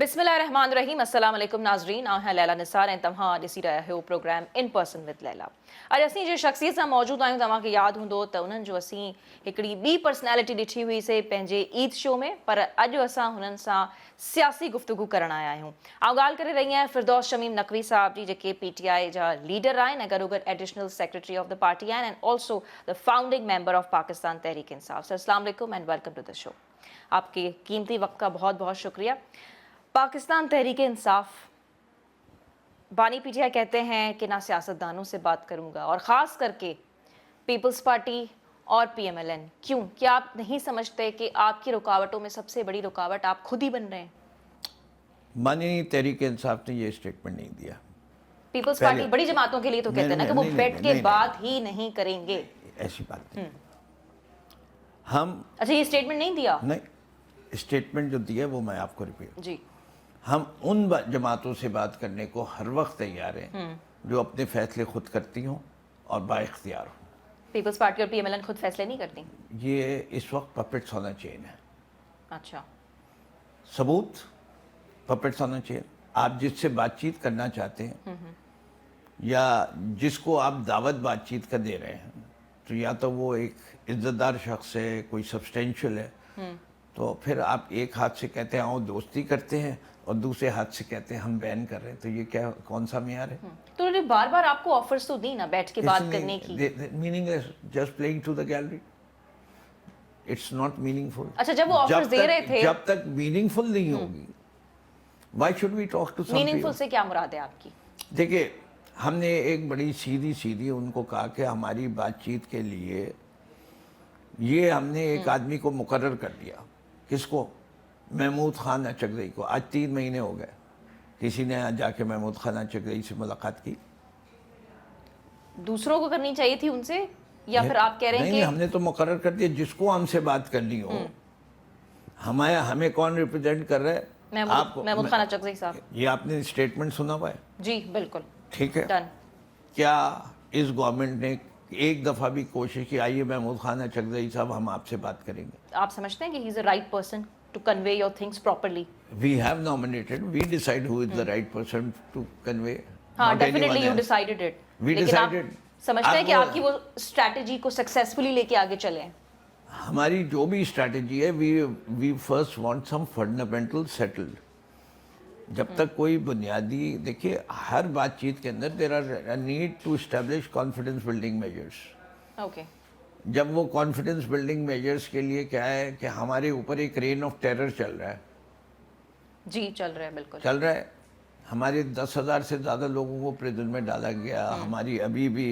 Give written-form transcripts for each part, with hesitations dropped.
बिस्मिल्लाहिर्रहमानिर्रहीम अस्सलाम वालेकुम नाज़रीन आऊं लैला निसार ऐं तव्हां ॾिसी रहिया आहियो programme in person with Laila. अॼु असीं जे शख़्सियत सां मौजूदु आहियूं। तव्हांखे यादि हूंदो त उन्हनि जो असीं हिकिड़ी ॿी पर्सनैलिटी ॾिठी हुईसीं पंहिंजे ईद शो में, पर अॼु असां हुननि सां सियासी गुफ़्तगू करण आया आहियूं। आउं ॻाल्हि करे रही आहियां फिरदौस शमीम नक़वी साहब जी, जेके PTI जा लीडर आहिनि ऐं गॾोगॾु additional secretary of the party आहिनि and also the founding member of Pakistan Tehreek Insaf. Sir अस्सलाम वालेकुम and welcome to the show. आपके कीमती वक्त का बहुत बहुत शुक्रिया। पाकिस्तान तहरीक इंसाफ, बानी PTI कहते हैं कि ना सियासतदानों से बात करूंगा और ख़ास करके पीपल्स पार्टी और PMLN। क्यों? क्या आप नहीं समझते कि आपकी रुकावटों में सबसे बड़ी रुकावट आप खुद ही बन रहे हैं? बानी तहरीक इंसाफ ने ये स्टेटमेंट नहीं दिया। पीपल्स पार्टी बड़ी जमातों के लिए तो कहते हैं ना कि वो बैठ के बात ही नहीं करेंगे। ऐसी बात नहीं। हम अच्छा, ये स्टेटमेंट नहीं दिया? नहीं, स्टेटमेंट जो दिया वो मैं आपको रिपीट जी। हम उन जमातों से बात करने को हर वक्त तैयार हैं जो अपने फैसले खुद करती हों और बाइख्तियार हों। पीपल्स पार्टी और PMLN खुद फैसले नहीं करती? ये इस वक्त पपेट्स ऑन अ चेन है। अच्छा, सबूत पपेट्स ऑन अ चेन। आप जिससे बातचीत करना चाहते हैं या जिसको आप दावत बातचीत का दे रहे हैं, तो या तो वो एक इज्जतदार शख्स है, कोई सब्सटेंशियल है, तो फिर आप एक हाथ से कहते हैं आओ दोस्ती करते हैं और दूसरे हाथ से कहते हैं हम बैन कर रहे हैं, तो ये क्या कौन सा मेयार है? तो उन्होंने बार बार आपको ऑफर्स तो दी ना बैठ के बात करने की। Meaningless, just playing to the gallery. It's not meaningful. अच्छा, जब वो ऑफर्स दे रहे थे, जब तक मीनिंगफुल नहीं होगी, why should we talk to someone? Meaningful से क्या मुराद है आपकी? देखिए, हमने एक बड़ी सीधी उनको कहा कि हमारी बातचीत के लिए ये हमने एक आदमी को मुकर्रर कर दिया। किसको? महमूद खान अचकज़ई को। आज 3 महीने हो गए, किसी ने जाके महमूद खान अचकज़ई से मुलाकात की? दूसरों को करनी चाहिए थी उनसे, या फिर आप कह रहे हैं नहीं, कि हमने तो मुकर्रर कर दिया जिसको हमसे बात करनी हो। हमें कौन रिप्रेजेंट कर रहा है? महमूद खान अचकज़ई साहब। ये आपने स्टेटमेंट सुना हुआ है? जी बिल्कुल। ठीक है, डन। क्या इस गवर्नमेंट ने एक दफ़ा भी कोशिश की आइए महमूद खान अचकज़ई साहब हम आपसे बात करेंगे? आप समझते हैं कि he is the right person to convey your things properly? We have nominated, we decide who is the right person to convey. हाँ, Not anyone definitely you else. Decided it. We लेकिन आप decided. समझते हैं कि अब आपकी वो strategy को सक्सेसफुली लेके आगे चले हैं? हमारी जो भी स्ट्रैटेजी है, we first want some fundamental settled. जब तक कोई बुनियादी, देखिए हर बातचीत के अंदर there are a need to establish confidence building measures. Okay. जब वो कॉन्फिडेंस बिल्डिंग मेजर्स के लिए क्या है कि हमारे ऊपर एक रेन ऑफ टेरर चल रहा है। जी चल रहा है, बिल्कुल चल रहा है। हमारे 10,000 से ज़्यादा लोगों को प्रिजन में डाला गया। हमारी अभी भी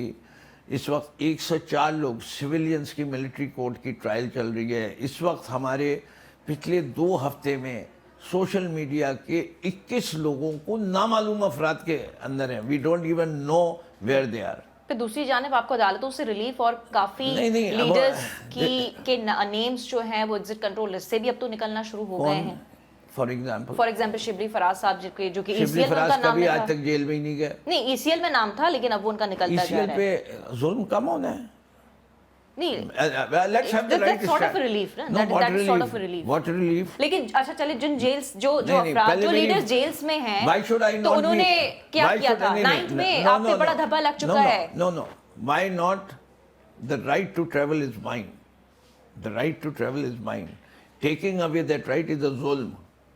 इस वक्त 104 लोग सिविलियंस की मिलिट्री कोर्ट की ट्रायल चल रही है। इस वक्त हमारे पिछले 2 हफ्ते में सोशल मीडिया के 21 लोगों को नामालूम अफराद के अंदर हैं। We don't even know where they are. फिर दूसरी जानिब आपको अदालतों से रिलीफ और काफी नहीं, लीडर्स के नेम्स जो हैं वो एग्जिट कंट्रोल लिस्ट से भी अब तो निकलना शुरू हो गए हैं। फॉर एग्जाम्पल शिबली फराज साहब जो कि शिबली ECL में फराज उनका कभी नाम आज था। तक जेल में ही नहीं गए। नहीं, ECL में नाम था, लेकिन अब वो उनका निकलता जा ECL रहा है। पे जुल्म कम होना है। नहीं, Let's have the right that's sort of a stand. relief, ना? No, That's sort of a relief. What relief? लेकिन अच्छा चले, जिन जेल्स जो नहीं, अफराद पहले जो मेरी- लीडर्स जेल्स में हैं, Why should I तो not उन्होंने be- क्या why किया should- था? नहीं, 9th में no, आप पे no, बड़ा no. धब्बा लग चुका है। No. Why not? The right to travel is mine. The right to travel is mine. Taking away that right is a zulm.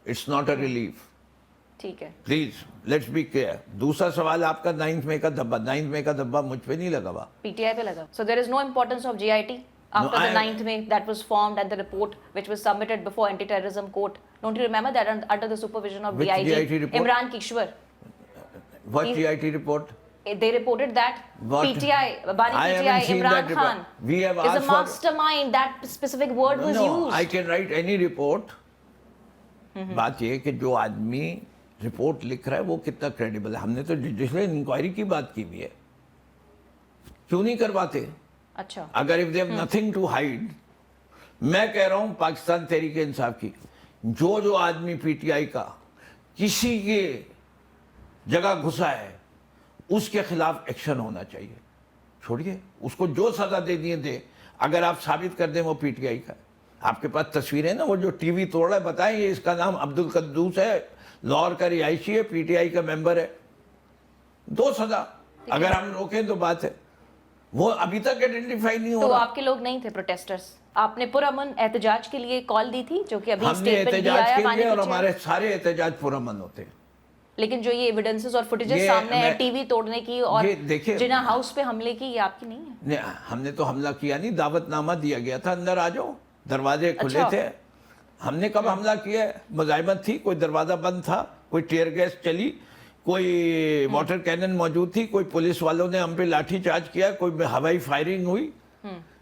It's not a relief. ठीक है। Please, let's be clear. दूसरा सवाल आपका 9th में का धब्बा। 9th में का धब्बा मुझ पे नहीं लगा हुआ। PTI पे लगा। So there is no importance of GIT after the 9th May that was formed and the report which was submitted before anti-terrorism court. Don't you remember that under the supervision of Which GIT report? Imran Kishwar? What GIT report? They reported that What? PTI, Bani I PTI, haven't seen Imran that report. Khan We have is a asked for- mastermind. That specific word was No, used. I can write any report. बात ये कि जो आदमी report लिख रहा है वो कितना क्रेडिबल है। हमने तो जुडिशियल इंक्वायरी की बात की हुई है। क्यों नहीं करवाते? अच्छा, अगर if they have nothing to hide, मैं कह रहा हूं पाकिस्तान तहरीक इंसाफ की जो आदमी PTI का किसी के जगह घुसा है उसके खिलाफ एक्शन होना चाहिए। छोड़िए उसको जो सजा दे दिए दे, अगर आप साबित कर दें वो PTI का। आपके पास तस्वीरें ना, वो जो टीवी तोड़ रहा है, बताएं ये इसका नाम अब्दुल कद्दूस है, लाहौर का रिहायशी है, पीटीआई का मेंबर है, 2 सजा। अगर हम रोकें तो बात है, वो अभी तक आइडेंटिफाई नहीं हो तो रहा। आपके लोग नहीं थे प्रोटेस्टर्स? आपने पुरअमन एहतजाज के लिए कॉल दी थी, जो कि अभी हमने स्टेटमेंट भी एहतजाज आया के माननीय लिए, और पीछे। हमारे सारे एहतजाज पुरअमन होते हैं। लेकिन जो ये एविडेंसेस और फुटेजेस ये सामने है मैं- टीवी तोड़ने की और ये देखिए- जिना हाउस पे हमले की, ये आपकी नहीं है? नहीं, हमने तो हमला किया नहीं, दावतनामा दिया गया था, अंदर आ जाओ, दरवाजे खुले अच्छा। थे। हमने कब हमला किया है? मुजाहिमत थी, कोई दरवाजा बंद था, कोई टीयर गैस चली, कोई वाटर कैनन मौजूद थी, कोई पुलिस वालों ने हम पे लाठी चार्ज किया, कोई हवाई फायरिंग हुई।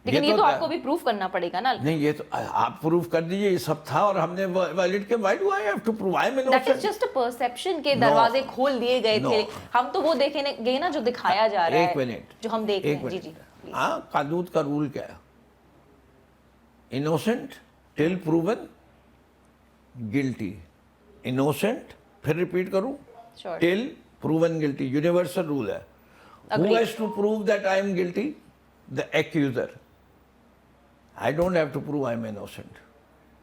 लेकिन ये तो आपको भी प्रूफ करना पड़ेगा ना। नहीं, ये तो आप प्रूफ कर दीजिए, ये सब था और हमने वैलिड के why do I have to prove? I am that is just a perception के दरवाजे खोल दिए गए थे। हम तो वो देखेंगे ना जो दिखाया जा रहा है, एक मिनट, जो हम देख रहे हैं। जी मिनट। जी। हाँ, कानून का रूल क्या है? Innocent till proven guilty. Innocent, फिर रिपीट करूं, Sure. Till proven guilty, universal rule है। Who Agreed. has to prove that I am guilty? The accuser. I don't have to prove I am innocent.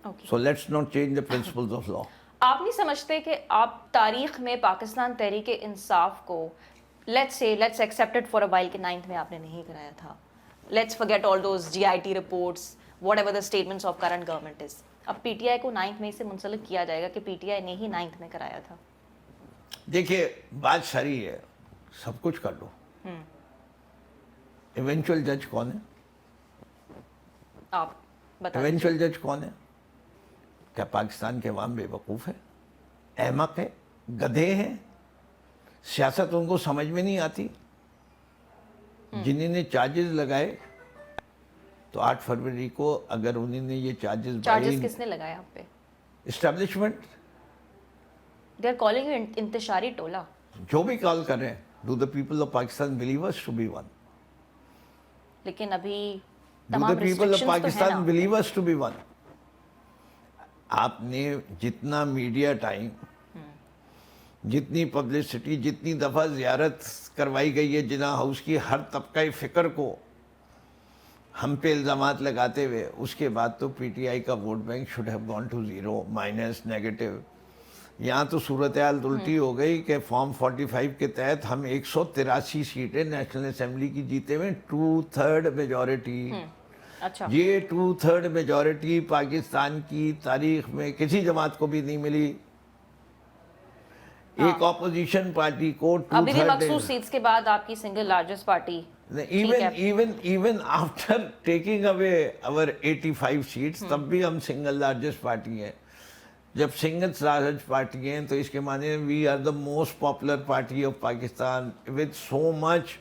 Okay. So let's not change the principles of law. आप नहीं समझते कि आप तारीख में पाकिस्तान तहरीक इंसाफ को let's accept it for a while के 9th में आपने नहीं कराया था। Let's forget all those JIT reports, whatever the statements of current government is. अब पीटीआई को 9th में से मुंसलिक किया जाएगा कि पीटीआई ने ही 9th में कराया था। देखिए, बात सही है, सब कुछ कर लो, इवेंचुअल जज कौन है? आप बताइए। इवेंचुअल जज कौन है? क्या पाकिस्तान के अवाम बेवकूफ़ है, अहमक है, गधे हैं? सियासत उनको समझ में नहीं आती? जिन्होंने चार्जेस लगाए, तो 8 फरवरी को अगर उन्होंने ये चार्जेस किसने लगाए आप पे? Establishment, they are calling you इंतशारी टोला। जो भी कॉल कर रहे हैं, do the people of Pakistan believe us to be one? लेकिन अभी डू तमाम द पीपल ऑफ restrictions तो है पाकिस्तान ना। Believe us to be one? आपने जितना मीडिया टाइम, जितनी पब्लिसिटी, जितनी दफ़ा ज़ियारत करवाई गई है जिना हाउस की, हर तबका फ़िक्र को हम पे इल्ज़ामात लगाते हुए, उसके बाद तो पीटीआई का vote bank should have gone to zero, minus, negative. यहाँ तो सूरत हाल उल्टी हो गई कि फॉर्म 45 के तहत हम 183 सीटें नेशनल असेंबली की जीते हुए, 2/3 मेजॉरिटी। अच्छा, ये 2/3 मेजॉरिटी पाकिस्तान की तारीख में किसी जमात को भी नहीं मिली। एक ऑपोजिशन पार्टी को अभी भी 2/3 मखसूस सीट्स के बाद आपकी single largest party. even after taking away our 85 seats, तब भी हम सिंगल लार्जेस्ट पार्टी हैं। जब सिंगल लार्जेस्ट पार्टी हैं तो इसके माने we are the most popular party of Pakistan with so much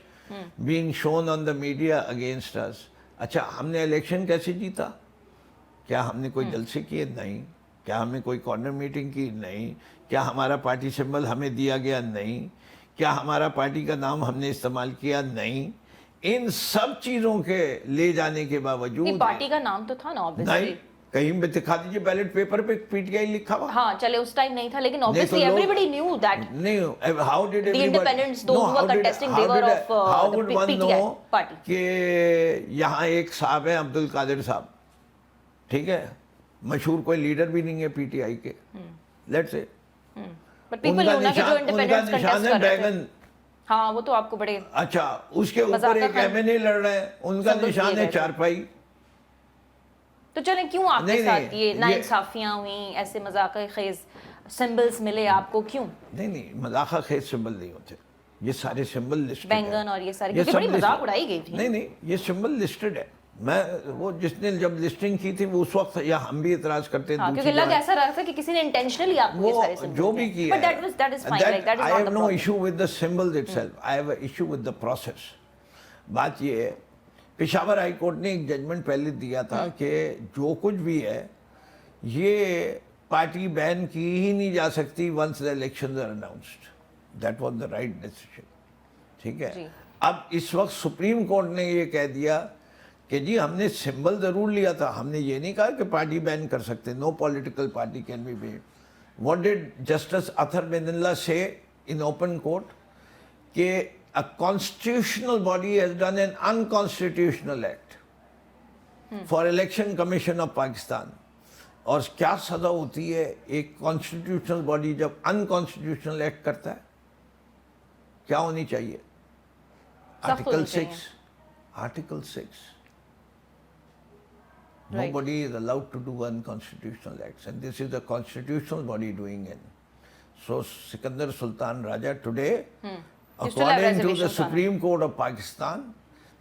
being shown on the media against us. अच्छा, हमने इलेक्शन कैसे जीता? क्या हमने कोई जलसे किए? नहीं। क्या हमने कोई कॉर्नर मीटिंग की? नहीं। क्या हमारा पार्टी सिंबल हमें दिया गया? नहीं। क्या हमारा पार्टी का नाम हमने इस्तेमाल किया? नहीं। इन सब चीज़ों के ले जाने के बावजूद पार्टी का नाम तो था ना ऑब्वियसली। नहीं, कहीं भी दिखा दीजिए बैलेट पेपर पे पीटीआई लिखा हुआ। हाँ चले, उस टाइम नहीं था, लेकिन ऑब्वियसली एवरीबॉडी न्यू दैट नहीं, how did the independents, those who were contesting, they were of how the would won PTI no party. कि यहाँ एक साहब है अब्दुल कादिर साहब, ठीक है, मशहूर कोई लीडर भी नहीं है पीटीआई के, let's say but people know ना कि जो इंडिपेंडेंस निशान कंटेस्ट है कर रहे थे। बैगन। हाँ वो तो आपको बड़े अच्छा, उसके ऊपर मजाक एक का एमएनए लड़ रहे हैं, उनका symbols निशान दिए है गए थे। चारपाई। तो चले क्यों आपके नहीं, साथ नहीं, ये ये- नाइंसाफियां हुई, ऐसे मजाक खेज सिंबल्स मिले आपको, क्यों? नहीं, मजाक खेज सिंबल नहीं होते, ये सारे सिंबल लिस्टेड बैंगन और ये सारे, क्योंकि बड़ी मजाक उड़ाई गई थी। नहीं, ये सिंबल लिस्टेड है। मैं वो जिसने जब लिस्टिंग की थी वो उस वक्त, या हम भी इतराज करते हैं, हाँ, क्योंकि लग ऐसा रहा था कि किसी ने इंटेंशनली आपको ये वो सारे सिंबल्स जो भी किया but that is fine, like that is I not have the no problem. Issue with the symbols itself, I have a issue with the process. बात ये है, पेशावर हाई कोर्ट ने एक जजमेंट पहले दिया था कि जो कुछ भी है ये पार्टी बैन की ही नहीं जा सकती once the elections are announced. That was the right decision, ठीक जी। है। अब इस वक्त सुप्रीम कोर्ट ने ये कह दिया कि जी हमने सिंबल ज़रूर लिया था, हमने ये नहीं कहा कि पार्टी बैन कर सकते, no political party can be ban. What did justice Athar Minallah say in open court कि a constitutional body has done an unconstitutional act for Election Commission of Pakistan اور کیا سزا ہوتی ہے ایک کانسٹیٹیوشنل باڈی جب انکانسٹیٹیوشنل ایکٹ کرتا ہے؟ کیا ہونی چاہیے؟ Article 6. Article 6. Nobody is allowed to do unconstitutional acts, and this is the constitutional body doing it. So Sikandar Sultan Raja today, according to the Supreme Court of Pakistan,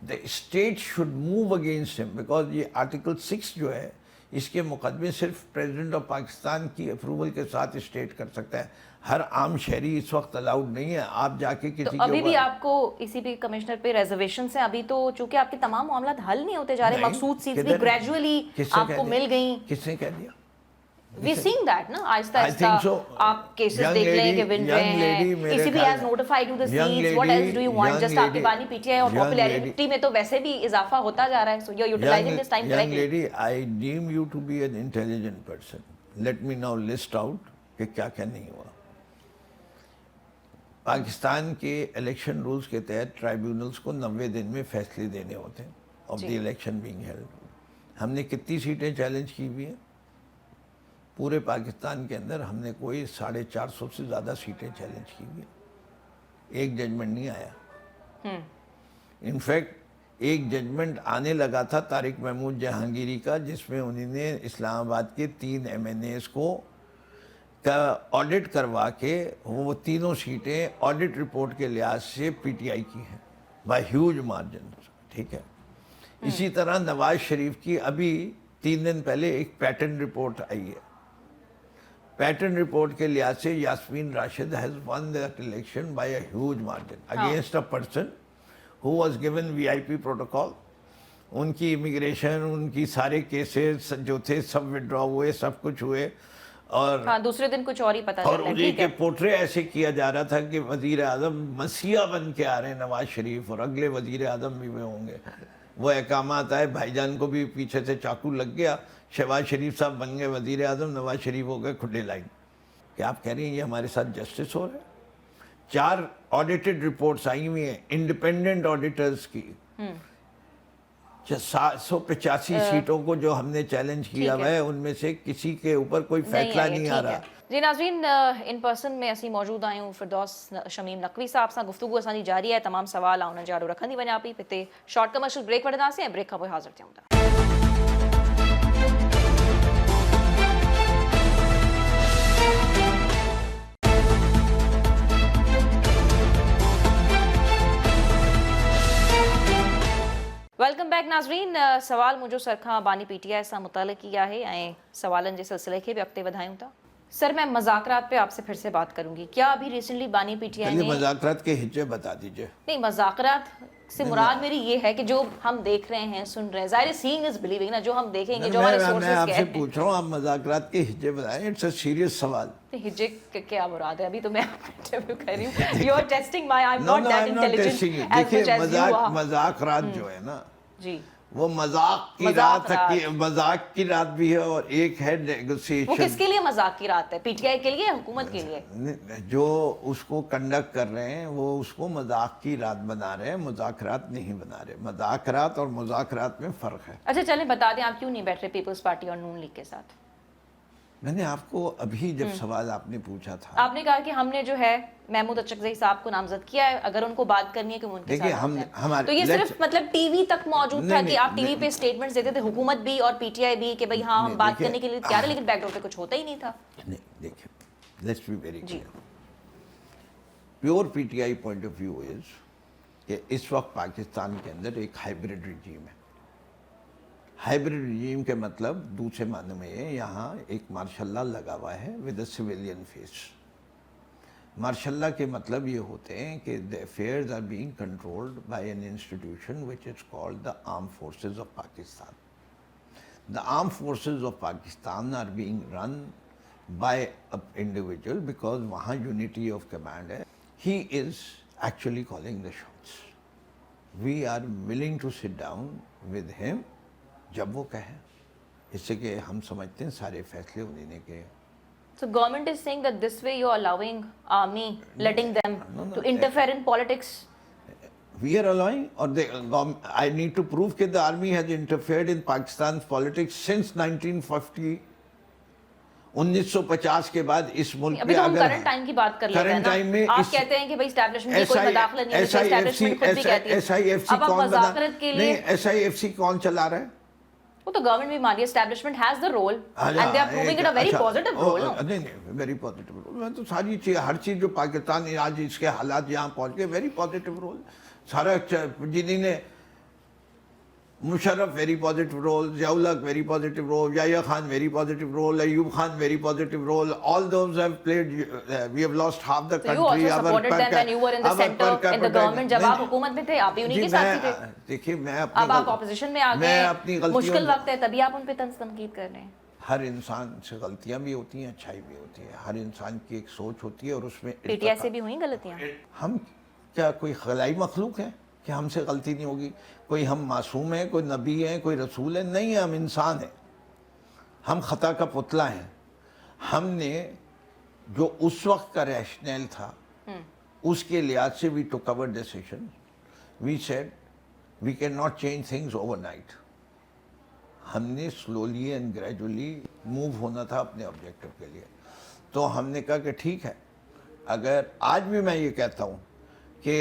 the state should move against him because یہ Article 6 جو ہے اس کے مقدمے صرف president of Pakistan کی approval کے ساتھ state کر سکتا ہے. ہر عام شہری اس وقت الاؤڈ نہیں ہے. آپ جا کے کسی کے ابھی بھی آپ کو اسی بھی کمشنر پہ ریزرویشنز ہیں ابھی تو چونکہ آپ کے تمام معاملات حل نہیں ہوتے جا رہے, مقصود سیٹس بھی گریجولی آپ کو مل گئیں. کس نے کہہ دیا؟ We seeing that نا آہستہ آہستہ آپ کیسز دیکھ لیں کہ ون رہے ہیں. ECB has notified you the seats. What else do you want? Just آپ کی بانی پی ٹی آئی اور پاپولیرٹی میں تو ویسے بھی اضافہ ہوتا جا رہا ہے. So you're utilizing this time correctly. Young lady, I deem you to be an intelligent person. Let me now list out کہ کیا کیا نہیں ہوا. پاکستان کے الیکشن رولز کے تحت ٹرائیبیونلز کو 90 دن میں فیصلے دینے ہوتے ہیں of the election being held. ہم نے کتنی سیٹیں چیلنج کی ہوئی ہیں؟ پورے پاکستان کے اندر ہم نے کوئی 450 سے زیادہ سیٹیں چیلنج کی ہوئی ہیں. ایک ججمنٹ نہیں آیا. انفیکٹ ایک ججمنٹ آنے لگا تھا طارق محمود جہانگیری کا جس میں انہوں نے اسلام آباد کے 3 MNAs کو کا آڈٹ کروا کے وہ تینوں سیٹیں آڈٹ رپورٹ کے لحاظ سے پی ٹی آئی کی ہیں بائی ہیوج مارجن. ٹھیک ہے. اسی طرح نواز شریف کی ابھی 3 دن پہلے ایک پیٹرن رپورٹ آئی ہے. پیٹرن رپورٹ کے لحاظ سے Yasmin Rashid has won that election by a huge margin against a person who was given VIP protocol. ان کی امیگریشن, ان کی سارے کیسز جو تھے سب وڈرا ہوئے, سب کچھ ہوئے, اور دوسرے دن کچھ اور ہی پتہ اور انہیں کے پورٹرے ایسے کیا جا رہا تھا کہ وزیر اعظم مسیح بن کے آ رہے ہیں نواز شریف, اور اگلے وزیر اعظم بھی ہوں گے. وہ احکامات آئے, بھائی جان کو بھی پیچھے سے چاقو لگ گیا, شہباز شریف صاحب بن گئے وزیر اعظم, نواز شریف ہو گئے کھڈے لائن. کیا آپ کہہ رہی ہیں یہ ہمارے ساتھ جسٹس ہو رہا ہے؟ 4 آڈیٹڈ رپورٹس آئی ہوئی ہیں انڈیپینڈنٹ آڈیٹرز کی. 785 سیٹوں کو جو ہم نے چیلنج کیا ہوا ہے ان میں سے کسی کے اوپر کوئی فیصلہ نہیں آ رہا. جی ناظرین, ان پرسن میں اسی موجود آئے ہوں فردوس شمیم نقوی صاحب سان گفتگو اسانی جاری ہے. تمام سوال آؤں جارو رکھندی وञा پئی. پتے شارٹ کمرشل بریک وٹھنداسیں ऐं ब्रेक खां पोइ हाज़िर थियूं था. ویلکم بیک ناظرین. سوال मुंहिंजो सर खां बानी PTI सां मुतल्लिक़ ई आहे ऐं सवालनि जे सिलसिले खे बि अॻिते वधायूं था. सर मैं मज़ाकरात पे आपसे फिर से बात करूंगी. क्या अभी रिसेंटली बानी PTI ने मज़ाकरात के हिज्जे बता दीजिए. नहीं, मज़ाकरात से मुराद मेरी ये है कि जो हम देख रहे हैं, सुन रहे हैं, ज़ाहिर सीइंग इज बिलीविंग ना, जो हम देखेंगे, जो हमारे सोर्सेज मैं आपसे पूछ रहा हूँ, आप मज़ाकरात के हिज्जे बताएं. इट्स अ सीरियस सवाल. हिज्जे क्या मुराद है? अभी तो मैं इंटरव्यू कर रही हूँ. You are testing my, I am not that intelligent as much as you are. मज़ाकरात जो है ना जी, وہ مذاق کی رات کی, مذاق کی رات بھی ہے اور ایک ہے نیگوسیشن. وہ کس کے لیے مذاق کی رات ہے؟ پی ٹی آئی کے لیے, حکومت کے لیے؟ جو اس کو کنڈکٹ کر رہے ہیں وہ اس کو مذاق کی رات بنا رہے ہیں, مذاکرات نہیں بنا رہے. مذاکرات اور مذاکرات میں فرق ہے. اچھا چلیں بتا دیں, آپ کیوں نہیں بیٹھ رہے پیپلز پارٹی اور نون لیگ کے ساتھ؟ میں نے آپ کو ابھی جب سوال آپ نے پوچھا تھا, آپ نے کہا کہ ہم نے جو ہے محمود اچکزئی صاحب کو نامزد کیا ہے, اگر ان کو بات کرنی ہے کہ وہ ان کے ساتھ. تو یہ صرف مطلب ٹی وی تک موجود تھا کہ آپ ٹی وی پہ اسٹیٹمنٹس دیتے تھے, حکومت بھی اور پی ٹی آئی بھی, کہ بھئی ہاں ہم بات کرنے کے لیے تیار ہیں, لیکن بیک گراؤنڈ پہ کچھ ہوتا ہی نہیں تھا. نہیں دیکھیں, let's be very clear. Pure P T I point of view is کہ اس وقت پاکستان کے اندر ایک ہائیبریڈ رجیم ہے. ہائیبریڈ رجیم کے مطلب دوسرے معنی میں یہاں ایک مارشل لا لگا ہوا ہے with a civilian face. Martial law کے مطلب یہ ہوتے ہیں کہ the affairs are being controlled by an institution which is called the Armed Forces of Pakistan. The Armed Forces of Pakistan are being run by an individual because وہاں unity of command ہے. He is actually calling the shots. We are willing to sit down with him جب وہ کہیں, اس سے کہ ہم سمجھتے ہیں سارے فیصلے انہیں نے کہ. So government is saying that this way you are allowing army, letting them to interfere in politics. We are allowing, or I need to prove that the army has interfered in Pakistan's politics since 1950. 1950 के बाद इस मुल्क अभी में तो हम अगर current time की बात कर लेते हैं करंट टाइम में ना, आप कहते हैं कि भाई एस्टैब्लिशमेंट की कोई मदाखलत नहीं है, एस्टैब्लिशमेंट खुद भी कहती है। SIFC अब आप कौन बना, वज़ाकत के नहीं लिए SIFC कौन चला रहा है? वो तो गवर्नमेंट भी मान रही है, establishment has the role and they are proving it a very positive role. नहीं नहीं, वेरी पॉजिटिव रोल। मैं तो सारी चीज, हर चीज जो पाकिस्तान आज इसके हालात यहाँ पहुंच गए, वेरी पॉजिटिव रोल। सारा जिन्होंने Musharraf very positive role, Zia-ul Haq very positive role, Yahya Khan very positive role, Ayub Khan very positive role, all those have played, we have lost half the So you country। also supported them when you were in the center in the government, जब आप हुकूमत में थे, आप भी उन्हीं के साथ थे। देखिए मैं अब आप ऑपोजिशन में आ अपनी गए, मुश्किल वक्त है, तभी आप उन पे तंज तनकीद कर रहे हैं। हर इंसान से गलतियां भी होती हैं, अच्छाई भी होती है। हर इंसान की एक सोच होती है और उसमें पीटीआई से भी हुई गलतियां। हम क्या कोई खलाई मखलूक है कि हमसे गलती नहीं होगी? कोई हम मासूम है, कोई नबी है, कोई रसूल है? नहीं है, हम इंसान हैं, हम खता का पुतला हैं। हमने जो उस वक्त का रैशनल था उसके लिहाज से we took our decision. We said we can not change things overnight. हमने स्लोली एंड ग्रेजुअली मूव होना था अपने ऑब्जेक्टिव के लिए। तो हमने कहा कि ठीक है, अगर आज भी मैं ये कहता हूँ कि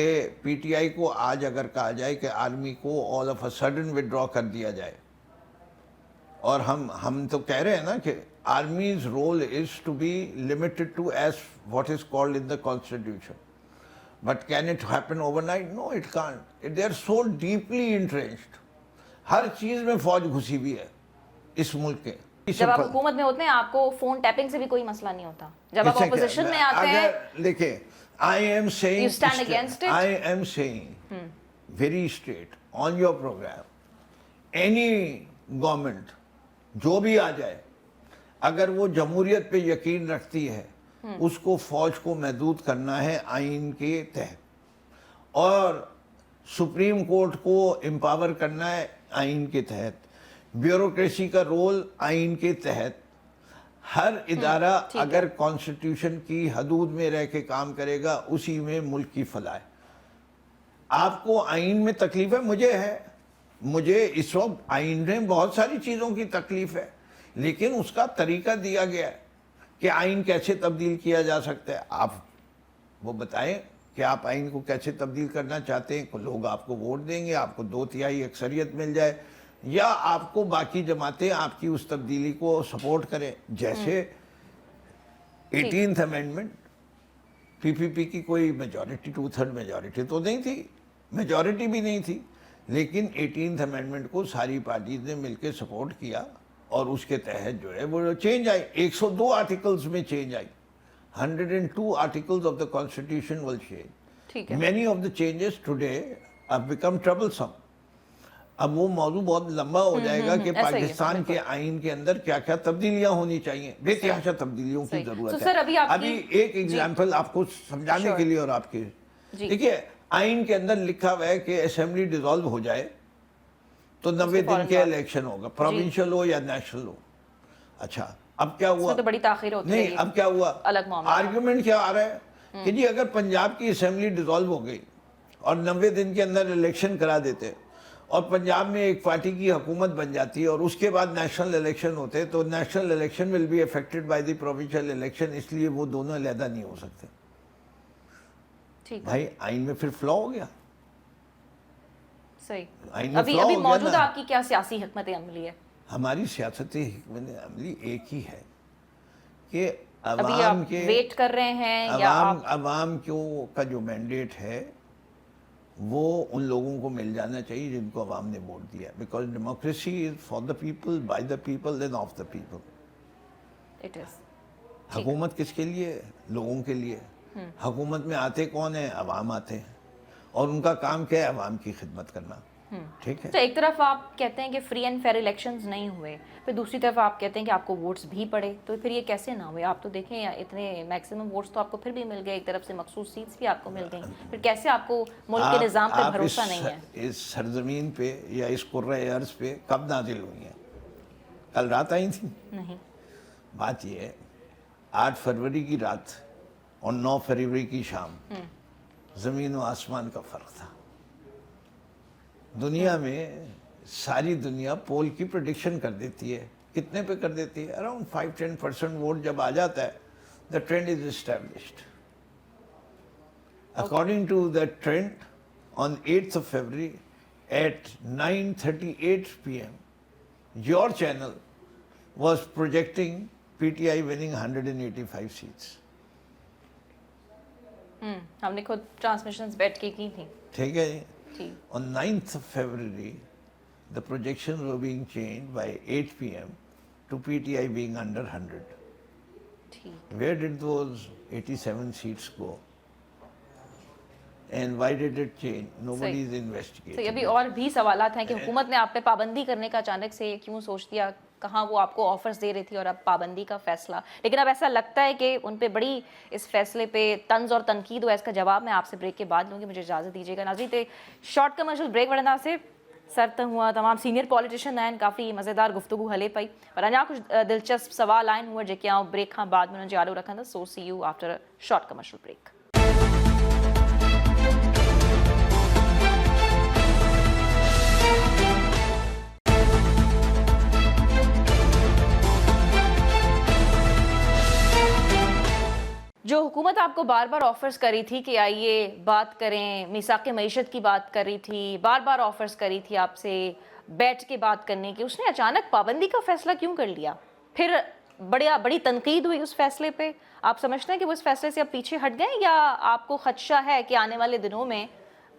पीटीआई को आज अगर कहा जाए कि आर्मी को all of a sudden withdraw कर दिया जाए, और हम तो कह रहे हैं ना कि army's role is to be limited to as what is called in the constitution, but can it happen overnight? No, it can't. They are so deeply entrenched. हर चीज में फौज घुसी हुई है इस मुल्क के। जब आप हुकूमत में होते हैं, आपको फोन टैपिंग से भी कोई मसला नहीं होता। जब आप ऑपोजिशन में आते हैं, देखिए, I am saying, you stand against it? I am saying very straight on your program, any government जो भी आ जाए, अगर वो जमहूरियत पे यकीन रखती है, उसको फौज को महदूद करना है आइन के तहत, और सुप्रीम कोर्ट को एम्पावर करना है आइन के तहत, ब्यूरोक्रेसी का रोल आइन के तहत। हर इदारा अगर कॉन्स्टिट्यूशन की हदूद में रह के काम करेगा, उसी में मुल्क की फलाह है। आपको आइन में तकलीफ है, मुझे है, मुझे इस वक्त आइन में बहुत सारी चीज़ों की तकलीफ है, लेकिन उसका तरीका दिया गया है कि आइन कैसे तब्दील किया जा सकता है। आप वो बताएं कि आप आइन को कैसे तब्दील करना चाहते हैं। लोग आपको वोट देंगे, आपको 2/3 अक्सरियत मिल जाए, या आपको बाकी जमातें आपकी उस तब्दीली को सपोर्ट करें। जैसे 18th अमेंडमेंट, पीपीपी की कोई मेजॉरिटी, 2/3 मेजॉरिटी तो नहीं थी, मेजॉरिटी भी नहीं थी, लेकिन 18th अमेंडमेंट को सारी पार्टीज ने मिलकर सपोर्ट किया और उसके तहत जो है वो चेंज आई। 102 आर्टिकल्स में change I. 102 articles of the constitution will change. Many of the changes today have become troublesome. अब वो मौजू बहुत लंबा हो जाएगा कि पाकिस्तान के आइन के अंदर क्या क्या तब्दीलियां होनी चाहिए। बेतहाशा तब्दीलियों की जरूरत है। अभी एक एग्जाम्पल आपको समझाने के लिए और आपके, देखिए आइन के अंदर लिखा हुआ है कि असेंबली डिसॉल्व हो जाए तो 90 दिन के इलेक्शन होगा, प्रोविंशियल हो या नेशनल हो। अच्छा, अब क्या हुआ? तो बड़ी ताखीर होती है। नहीं, अब क्या हुआ? अलग मामला। आर्ग्यूमेंट क्या आ रहा है कि जी अगर पंजाब की असेंबली डिसॉल्व हो गई और 90 दिन के अंदर इलेक्शन करा देते और पंजाब में एक पार्टी की हुकूमत बन जाती है और उसके बाद नेशनल इलेक्शन होते, तो national election will be affected by the provincial election, इसलिए वो दोनों अलहदा नहीं हो सकते। भाई आइन में फिर फ्लॉ हो गया। सही। आइन में अभी फ्लॉ हो गया मौजूदा ना। आपकी क्या सियासी हिकमत अमली है? हमारी सियासत हिकमत अमली एक ही है कि अभी अवाम आप के, वेट कर रहे हैं या अवाम का जो मैंडेट है वो उन लोगों को मिल जाना चाहिए जिनको अवाम ने वोट दिया। Because democracy is for the people, by the people, then of the people. It is. हुकूमत किसके लिए? लोगों के लिए। हुकूमत में आते कौन है? अवाम आते हैं, और उनका काम क्या है? अवाम की खिदमत करना। ठीक है। तो एक तरफ आप कहते हैं कि फ्री एंड फेयर इलेक्शंस नहीं हुए, फिर दूसरी तरफ आप कहते हैं कि आपको वोट्स भी पड़े, तो फिर ये कैसे ना हुए? आप तो देखें इतने मैक्सिमम वोट्स तो आपको फिर भी मिल गए, एक तरफ से मखसूस सीट्स भी आपको मिल गई, फिर कैसे आपको मुल्क के निज़ाम पे भरोसा नहीं है? इस सरजमीन पे या इस कुर्रे अर्ज़ पे कब नाजिल हुई हैं? कल रात आई थी? नहीं। बात ये है, 8 फरवरी की रात और 9 फरवरी की शाम ज़मीन व आसमान का फ़र्क था। दुनिया में ساری دنیا پول کی پریڈکشن کر دیتی ہے. کتنے پہ کر دیتی ہے؟ اراؤنڈ 5-10% ووٹ جب آ جاتا ہے, the trend is established. According to the trend on 8th of February at 9:38 p.m. your channel was projecting PTI winning 185 seats. ہم نے خود ٹرانسمیشنز بیٹ کی تھیں. ٹھیک ہے جی. جی. On 9th of February, the projections were being changed by 8 p.m. to PTI being under 100. ٹھیک. Where did those 87 seats go? And why did it change? Nobody is investigating. صحیح. ابھی اور بھی سوالات ہیں کہ حکومت نے آپ پہ پابندی کرنے کا اچانک سے کیوں سوچ دیا, کہاں وہ آپ کو آفرز دے رہی تھی اور اب پابندی کا فیصلہ. لیکن اب ایسا لگتا ہے کہ ان پہ بڑی اس فیصلے پہ طنز اور تنقید ہوا. اس کا جواب میں آپ سے بریک کے بعد لوں گی. مجھے اجازت دیجیے گا. ناظرین, شارٹ کمرشل بریک وڑنا سے سر ہوا تمام سینئر پولیٹیشین آئن کافی مزیدار گفتگو ہلے پئی اور انیا کچھ دلچسپ سوال آئن ہوئے جے کہ آؤں بریک کھاں بعد میں انہوں نے چالو رکھا. So see you after short commercial break. جو حکومت آپ کو بار بار آفرز کری تھی کہ آئیے بات کریں, میثاق معیشت کی بات کری تھی, بار بار آفرز کری تھی آپ سے بیٹھ کے بات کرنے کی, اس نے اچانک پابندی کا فیصلہ کیوں کر لیا؟ پھر بڑی تنقید ہوئی اس فیصلے پہ. آپ سمجھتے ہیں کہ وہ اس فیصلے سے اب پیچھے ہٹ گئے یا آپ کو خدشہ ہے کہ آنے والے دنوں میں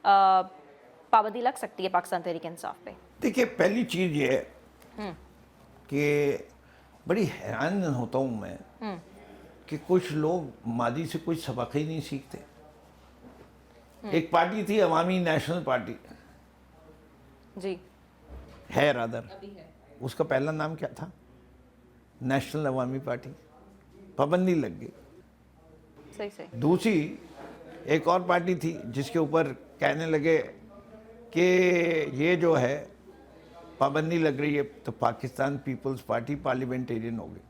پابندی لگ سکتی ہے پاکستان تحریک انصاف پہ؟ دیکھیے, پہلی چیز یہ ہے کہ بڑی حیران ہوتا ہوں میں کہ کچھ لوگ ماضی سے کوئی سبق ہی نہیں سیکھتے. ایک پارٹی تھی عوامی نیشنل پارٹی, جی ہے رادر, اس کا پہلا نام کیا تھا؟ نیشنل عوامی پارٹی. پابندی لگ گئی. صحیح. دوسری ایک اور پارٹی تھی جس کے اوپر کہنے لگے کہ یہ جو ہے پابندی لگ رہی ہے, تو پاکستان پیپلز پارٹی پارلیمنٹیرین ہو گئی.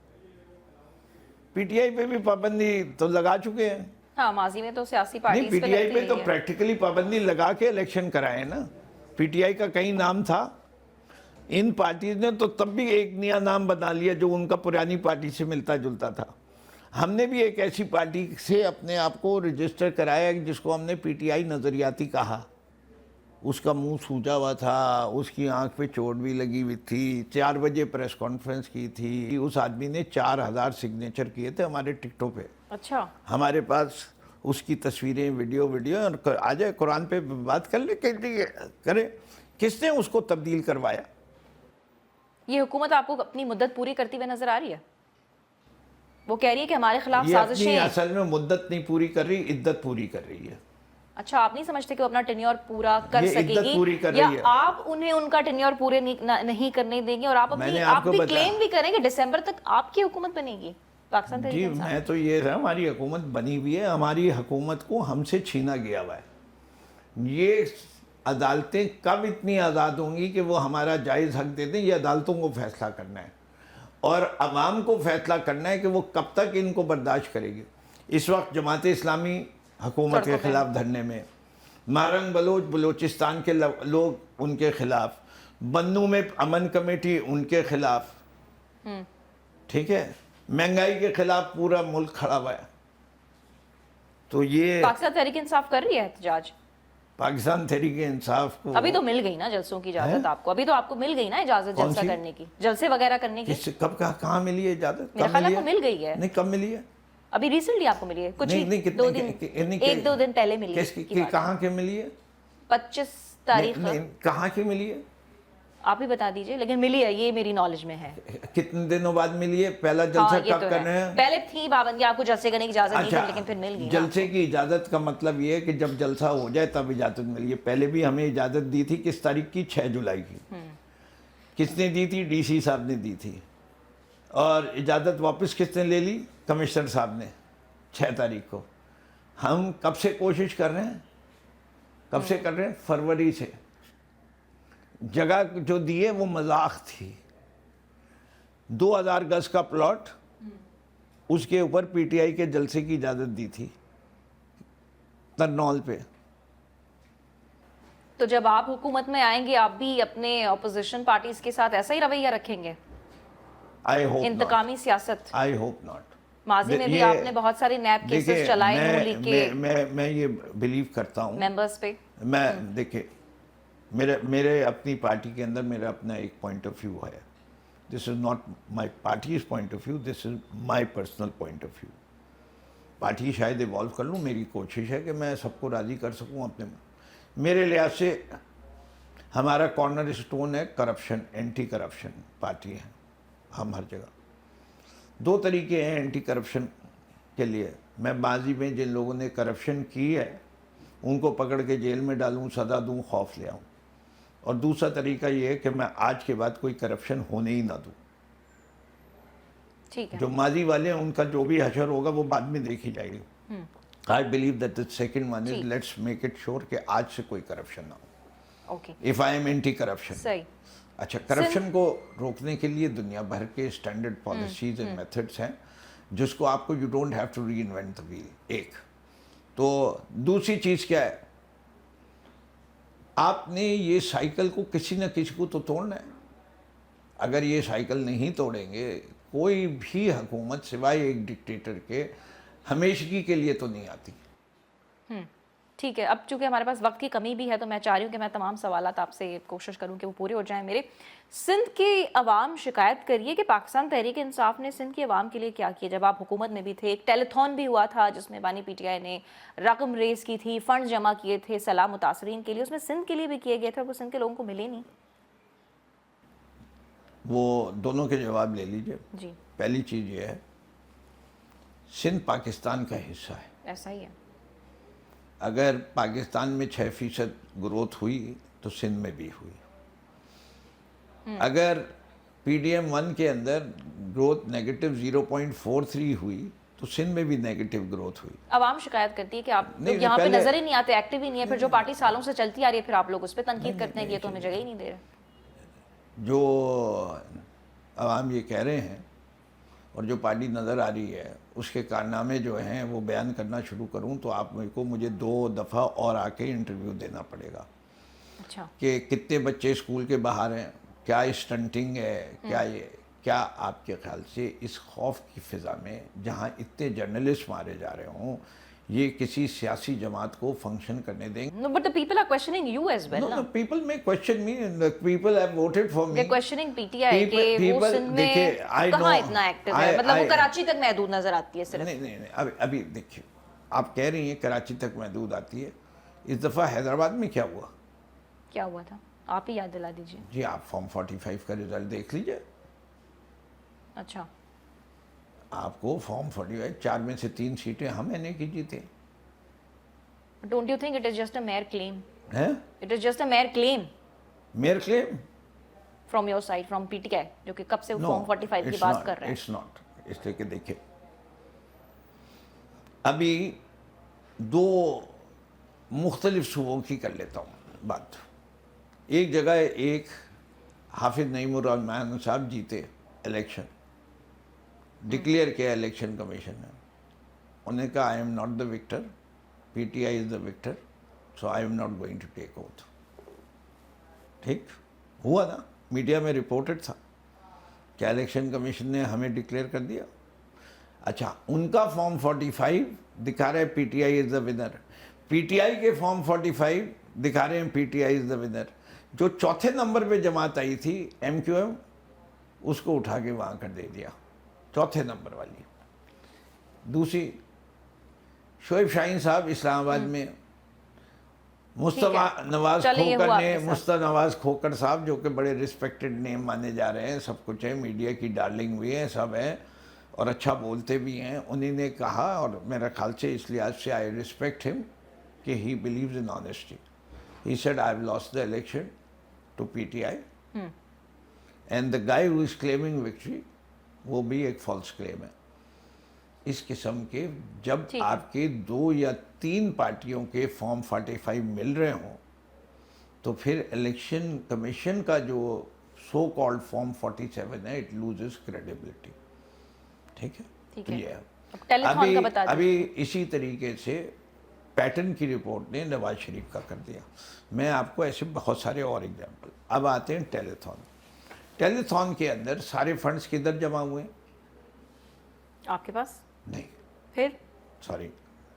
پی ٹی آئی پہ بھی پابندی تو لگا چکے ہیں. ہاں, ماضی میں تو سیاسی نہیں, پارٹیز پی پہ ٹی آئی لگتی پہ تو رہی ہے. پریکٹیکلی پابندی لگا کے الیکشن کرائے نا. پی ٹی آئی کا کئی نام تھا, ان پارٹیز نے تو تب بھی ایک نیا نام بنا لیا جو ان کا پرانی پارٹی سے ملتا جلتا تھا. ہم نے بھی ایک ایسی پارٹی سے اپنے آپ کو رجسٹر کرایا جس کو ہم نے پی ٹی آئی نظریاتی کہا. اس کا منہ سوجا ہوا تھا, اس کی آنکھ پہ چوٹ بھی لگی ہوئی تھی, 4 بجے پریس کانفرنس کی تھی. اس آدمی نے 4000 سگنیچر کیے تھے ہمارے ٹکٹوں پہ. اچھا. ہمارے پاس اس کی تصویریں, ویڈیو اور آ جائے قرآن پہ بات کر لے کرے. کس نے اس کو تبدیل کروایا؟ یہ حکومت آپ کو اپنی مدت پوری کرتی ہوئے نظر آ رہی ہے؟ وہ کہہ رہی ہے کہ ہمارے خلاف یہ اپنی سازشیں. اصل میں مدت نہیں پوری کر رہی, عدت پوری کر رہی ہے. اچھا, آپ نہیں سمجھتے کہ وہ اپنا ٹینیور پورا کر یہ سکے عدت پوری کر گی, یا رہی ہے. آپ انہیں ان کا ٹینیور پورے نہیں کرنے دیں گے اور آپ بھی کلیم بھی کریں کہ دسمبر تک آپ کی حکومت بنے گی پاکستان تحریک جی, انصاف؟ میں تو یہ ہے, ہماری حکومت بنی ہوئی ہے. ہماری حکومت کو ہم سے چھینا گیا ہوا ہے. یہ عدالتیں کب اتنی آزاد ہوں گی کہ وہ ہمارا جائز حق دے دیں؟ یہ عدالتوں کو فیصلہ کرنا ہے اور عوام کو فیصلہ کرنا ہے کہ وہ کب تک ان کو برداشت کرے گی. اس وقت جماعت اسلامی حکومت کے خلاف دھرنے میں, مارنگ بلوچ بلوچستان کے لوگ ان کے خلاف, بنو میں امن کمیٹی ان کے خلاف, ٹھیک ہے, مہنگائی کے خلاف پورا ملک کھڑا ہوا ہے. تو یہ پاکستان تحریک انصاف کر رہی ہے احتجاج. پاکستان تحریک انصاف کو ابھی تو مل گئی نا جلسوں کی اجازت آپ کو, ابھی تو آپ کو مل گئی نا اجازت جلسہ کرنے کی, جلسے وغیرہ کرنے کی. کب کہاں ملی ہے اجازت؟ میرا خیال ہے مل گئی ہے. نہیں, کب ملی ہے؟ ابھی ریسنٹلی آپ کو ملی ہے, کچھ 1-2 دن پہلے ملی ہے. کہاں کے ملی ہے؟ 25 تاریخ. کہاں کی ملی ہے؟ آپ ہی بتا دیجئے, لیکن ملی ہے, یہ میری نالج میں ہے. کتنے دنوں بعد ملی ہے؟ پہلا جلسہ کب کرنا ہے؟ پہلے تھی پابندی, آپ کو جلسے کرنے کی اجازت نہیں تھی, لیکن پھر مل گئی. جلسے کی اجازت کا مطلب یہ ہے کہ جب جلسہ ہو جائے تب اجازت ملی ہے. پہلے بھی ہمیں اجازت دی تھی کس تاریخ کی؟ 6 جولائی کی. کس نے دی تھی؟ ڈی سی صاحب نے دی تھی. اور اجازت واپس کس نے لے لی؟ کمشنر صاحب نے 6 تاریخ کو. ہم کب سے کوشش کر رہے ہیں, کب سے کر رہے ہیں؟ فروری سے. جگہ جو دی ہے وہ مذاق تھی. 2000 گز کا پلاٹ, اس کے اوپر پی ٹی آئی کے جلسے کی اجازت دی تھی ترنول پہ. تو جب آپ حکومت میں آئیں گے آپ بھی اپنے اپوزیشن پارٹیز کے ساتھ ایسا ہی رویہ رکھیں گے؟ آئی ہوپ انتقامی سیاست آئی ہوپ ناٹ. ماضی میں بھی آپ نے بہت ساری نیب کیسز چلائے نون لیگ کے میں یہ بلیو کرتا ہوں ممبرز پہ. میں دیکھیں میرے اپنی پارٹی کے اندر میرا اپنا ایک پوائنٹ آف ویو ہے. This is not my party's point of view, this is my personal point of view. Party شاید ایوالو کر لوں, میری کوشش ہے کہ میں سب کو راضی کر سکوں اپنے. میرے لحاظ سے ہمارا کارنر اسٹون ہے کرپشن, اینٹی کرپشن پارٹی ہے ہم ہر جگہ. دو طریقے ہیں اینٹی کرپشن کے لیے. میں ماضی میں جن لوگوں نے کرپشن کی ہے ان کو پکڑ کے جیل میں ڈالوں, سزا دوں, خوف لے آؤں. اور دوسرا طریقہ یہ ہے کہ میں آج کے بعد کوئی کرپشن ہونے ہی نہ دوں. ٹھیک ہے. جو ماضی والے ہیں ان کا جو بھی حشر ہوگا وہ بعد میں دیکھی جائے گی. I believe that the second one is let's make it sure کہ آج سے کوئی کرپشن نہ ہو. Okay. If I am anti corruption. صحیح. اچھا, کرپشن کو روکنے کے لیے دنیا بھر کے اسٹینڈرڈ پالیسیز اینڈ میتھڈس ہیں جس کو آپ کو you don't have to reinvent the wheel. ایک تو دوسری چیز کیا ہے, آپ نے یہ سائیکل کو کسی نہ کسی کو تو توڑنا ہے. اگر یہ سائیکل نہیں توڑیں گے کوئی بھی حکومت سوائے ایک ڈکٹیٹر کے ہمیشگی کے لیے تو نہیں آتی. ٹھیک ہے. اب چونکہ ہمارے پاس وقت کی کمی بھی ہے تو میں چاہ رہی ہوں کہ میں تمام سوالات آپ سے کوشش کروں کہ وہ پورے ہو جائیں میرے. سندھ کی عوام شکایت کریے کہ پاکستان تحریک انصاف نے سندھ کی عوام کے لیے کیا کیا. جب آپ حکومت میں بھی تھے ایک ٹیلی تھون بھی ہوا تھا جس میں بانی پی ٹی آئی نے رقم ریز کی تھی, فنڈ جمع کیے تھے سیلاب متاثرین کے لیے, اس میں سندھ کے لیے بھی کیے گئے تھے اور وہ سندھ کے لوگوں کو ملے نہیں. وہ دونوں کے جواب لے لیجئے. جی. پہلی چیز یہ ہے سندھ پاکستان کا حصہ ہے. ایسا ہی ہے. اگر پاکستان میں 6% گروتھ ہوئی تو سندھ میں بھی ہوئی. اگر پی ڈی ایم 1 کے اندر گروتھ نیگیٹو 0.43 ہوئی تو سندھ میں بھی نیگیٹو گروتھ ہوئی. عوام شکایت کرتی ہے کہ آپ لوگ یہاں پہ نظر ہی نہیں آتے, ایکٹیو ہی نہیں ہے, پھر جو پارٹی سالوں سے چلتی آ رہی ہے پھر آپ لوگ اس پہ تنقید کرتے ہیں کہ یہ تو ہمیں جگہ ہی نہیں دے رہے. جو عوام یہ کہہ رہے ہیں اور جو پارٹی نظر آ رہی ہے اس کے کارنامے جو ہیں وہ بیان کرنا شروع کروں تو آپ مجھے 2 دفعہ اور آ کے انٹرویو دینا پڑے گا. اچھا. کہ کتنے بچے اسکول کے باہر ہیں, کیا اسٹنٹنگ ہے, کیا آپ کے خیال سے اس خوف کی فضا میں جہاں اتنے جرنلسٹ مارے جا رہے ہوں یہ کسی سیاسی جماعت کو فنکشن کرنے دیں گے؟ No, but the people are questioning you as well. No, people may question me, the people have voted for me. They're questioning PTI کہ وہ سندھ میں کہاں اتنا ایکٹیو ہے, مطلب وہ کراچی تک محدود نظر آتی ہے صرف. نہیں ابھی دیکھیے آپ کہہ رہی ہیں کراچی تک محدود آتی ہے. اس دفعہ حیدرآباد میں کیا ہوا؟ کیا ہوا تھا آپ ہی یاد دلا دیجیے. جی آپ فارم 45 کا رزلٹ دیکھ لیجئے. اچھا. آپ کو فارم 45 4 میں سے 3 سیٹیں ہم نے کی جیتے. Don't you think it is just a mere claim? ہیں It is just a mere claim mere claim from your side, from PTI جو کہ کب سے فارم 45 کی بات کر رہے ہیں. It's not. اس لیے کہ دیکھیں ابھی 2 مختلف صوبوں کی کر لیتا ہوں بات. ایک جگہ ایک حافظ نعیم الرحمن صاحب جیتے الیکشن, ڈکلیئر کیا الیکشن کمیشن نے. انہوں نے کہا I am not the victor, P T I is the victor, so I am not going to take oath. ٹھیک ہوا نا, میڈیا میں رپورٹڈ تھا. کیا الیکشن کمیشن نے ہمیں ڈکلیئر کر دیا. اچھا ان کا فارم 45 دکھا رہے ہیں پی T I is the winner, P T آئی کے فارم 45 دکھا رہے ہیں پی T I is the winner. جو چوتھے نمبر پہ جماعت آئی تھی ایم کیو ایم اس کو اٹھا کے وہاں کر دے دیا, چوتھے نمبر والی. دوسری شعیب شاہین صاحب اسلام آباد میں, مصطفیٰ نواز کھوکر نے, مصطفیٰ نواز کھوکر صاحب جو کہ بڑے رسپیکٹڈ نیم مانے جا رہے ہیں, سب کچھ ہے, میڈیا کی ڈارلنگ بھی ہیں, سب ہیں اور اچھا بولتے بھی ہیں. انہی نے کہا اور میرا خیال سے اس لحاظ سے آئی ریسپیکٹ ہم کہ he believes in honesty. He said I have lost the election to P T I and the guy who is claiming victory وہ بھی ایک فالس کلیم ہے. اس قسم کے جب آپ کے 2 یا 3 پارٹیوں کے فارم 45 مل رہے ہوں تو پھر الیکشن کمیشن کا جو سو کالڈ فارم 47 ہے اٹ لوزز کریڈیبلٹی. ٹھیک ہے. ابھی اسی طریقے سے पैटर्न की रिपोर्ट ने नवाज शरीफ का कर दिया। मैं आपको ऐसे बहुत सारे और एग्जाम्पल। अब आते हैं टेलीथॉन। टेलीथॉन के अंदर सारे फंड्स किधर जमा हुए? आपके पास? नहीं, फिर सॉरी,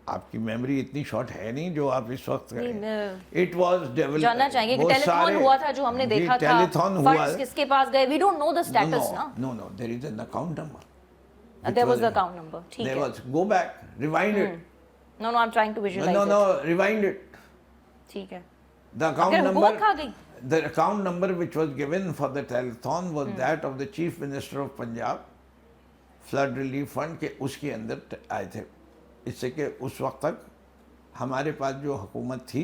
आपकी मेमोरी इतनी शॉर्ट है नहीं जो आप इस वक्त नहीं, करें। इट वाज डेवलप, जानना चाहेंगे कि टेलीथॉन हुआ था जो हमने देखा था, टेलीथॉन हुआ, फंड्स किसके पास गए? We don't know the status ना। No no, there is an account number, there was the account number, ठीक देयर है। Was, go back, rewind it, no no, I am trying to visualize no it. No, rewind it, ठीक है। The account अगर हुकूमत खा number, गई, the account number which was given for the telethon was that of the chief minister of Punjab, flood relief fund के उसके अंदर आए थे। इससे कि उस वक्त तक हमारे पास जो हुकूमत थी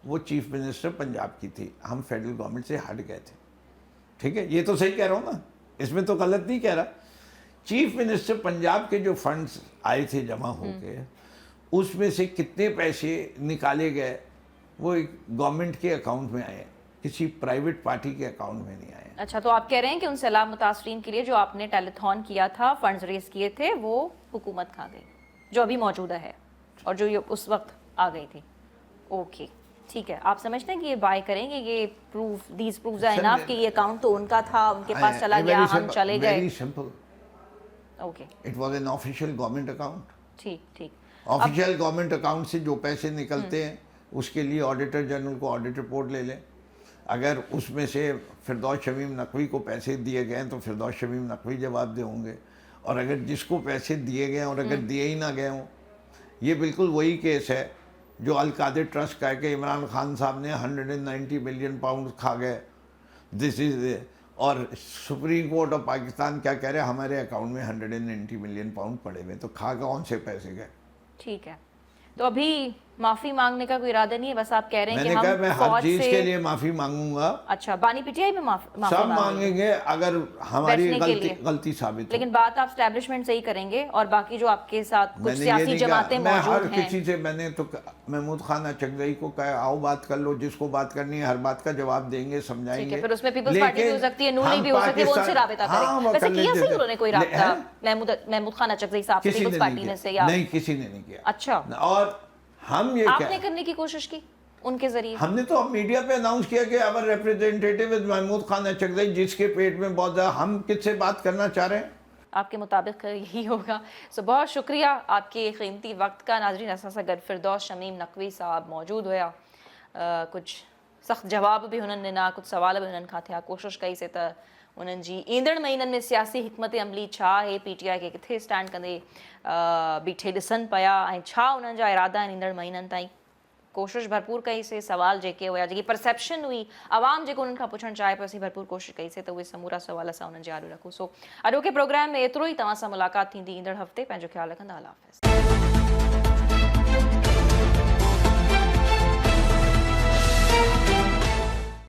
वो चीफ मिनिस्टर पंजाब की थी, हम फेडरल गवर्नमेंट से हट गए थे। ठीक है, ये तो सही कह रहा हूँ ना, इसमें तो गलत नहीं कह रहा। चीफ मिनिस्टर पंजाब के जो फंड्स आए थे जमा होके, उसमें से कितने पैसे निकाले गए वो गवर्नमेंट के अकाउंट में आए, किसी प्राइवेट पार्टी के अकाउंट में नहीं आए। अच्छा, तो आप कह रहे हैं कि उन सैलाब मुतासरीन के लिए जो आपने टेलीथॉन किया था, फंड्स रेज किए थे, वो हुकूमत खा गई, जो अभी मौजूदा है और जो ये उस वक्त आ गई थी। ओके, ठीक है। आप समझते हैं कि ये बाय करेंगे, ये proof, these proves are enough कि ये अकाउंट तो उनका था, उनके पास चला गया, हम चले गए? Very simple, okay, it was an official government account. ठीक ठीक। ऑफिशियल गवर्नमेंट अकाउंट से जो पैसे निकलते हैं उसके लिए ऑडिटर जनरल को ऑडिट रिपोर्ट ले लें। अगर उसमें से फिरदौस शमीम नकवी को पैसे दिए गए तो फिरदौस शमीम नकवी जवाब दे होंगे, और अगर जिसको पैसे दिए गए और अगर दिए ही ना गए हों, ये बिल्कुल वही केस है जो अल कादिर ट्रस्ट का है कि इमरान खान साहब ने 190 मिलियन पाउंड खा गए, दिस इज, और सुप्रीम कोर्ट ऑफ पाकिस्तान क्या कह रहे हैं, हमारे अकाउंट में 190 मिलियन पाउंड पड़े हुए, तो खा कौन से पैसे गए? ठीक है, तो अभी माफी मांगने का कोई इरादा नहीं है, बस आप कह रहे हैं कि मैंने कहा हम मैं हर फौज चीज से... के लिए माफी मांगूंगा। अच्छा, बानी पीटीआई में माफी सब मांगेंगे अगर हमारी बैठने के लिए। गलती साबित हो। लेकिन बात आप स्टैब्लिशमेंट से ही करेंगे, और बाकी जो आपके साथ कुछ मैंने ये सियासी नहीं कहा, जमातें मैं हर मौजूद हैं, किसी से, मैंने तो महमूद खान अचकज़ई को कहा आओ बात कर लो, जिसको बात करनी है हर बात का जवाब देंगे, ठीक समझाएंगे। है, फिर उसमें पीपल्स पार्टी भी हो सकती है, नून लीग भी हो सकती है, वो उनसे राबता करेंगे। वैसे किया सही उन्होंने कोई राबता महमूद खान अचकज़ई साहब से पीपल्स पार्टी ने से? या नहीं, किसी ने नहीं किया। अच्छा, और हम ये आपने करने की कोशिश की उनके जरिए? हमने तो अब मीडिया पे अनाउंस किया कि अवर रिप्रेजेंटेटिव इज महमूद खान अचकज़ई, जिसके पेट में बहुत ज्यादा, हम किससे बात करना चाह रहे हैं? आपके मुताबिक यही होगा। सो बहुत शुक्रिया आपके कीमती वक्त का। नाज़रीन, असां गॾु फिरदौस शमीम नकवी साहब मौजूद हुआ, कुछ सख़्त जवाब भी उन्हनि ॾिना, कुछ सवाल भी उन्हनि खां थिया। कोशिशि कईसीं त उन्हनि जी ईंदड़ महीननि में सियासी हिकमत अमली छा आहे, पीटीआई खे किथे स्टैंड कंदे बीठे ॾिसनि पिया, ऐं छा उन्हनि जा इरादा आहिनि ईंदड़ महीननि ताईं। कोशिशि भरपूर कईसीं, सवाल जेके हुया, जेकी परसेप्शन हुई, आवाम जेको उन्हनि खां पुछणु चाहे पियो, असीं भरपूर कोशिशि कईसीं त उहे समूरा सवाल असां उन्हनि जे आॾो रखूं। सो अॼोके प्रोग्राम में एतिरो ई। तव्हां सां मुलाक़ात थींदी ईंदड़ हफ़्ते। पंहिंजो ख़्यालु रखंदा। अल्लाह हाफ़िज़।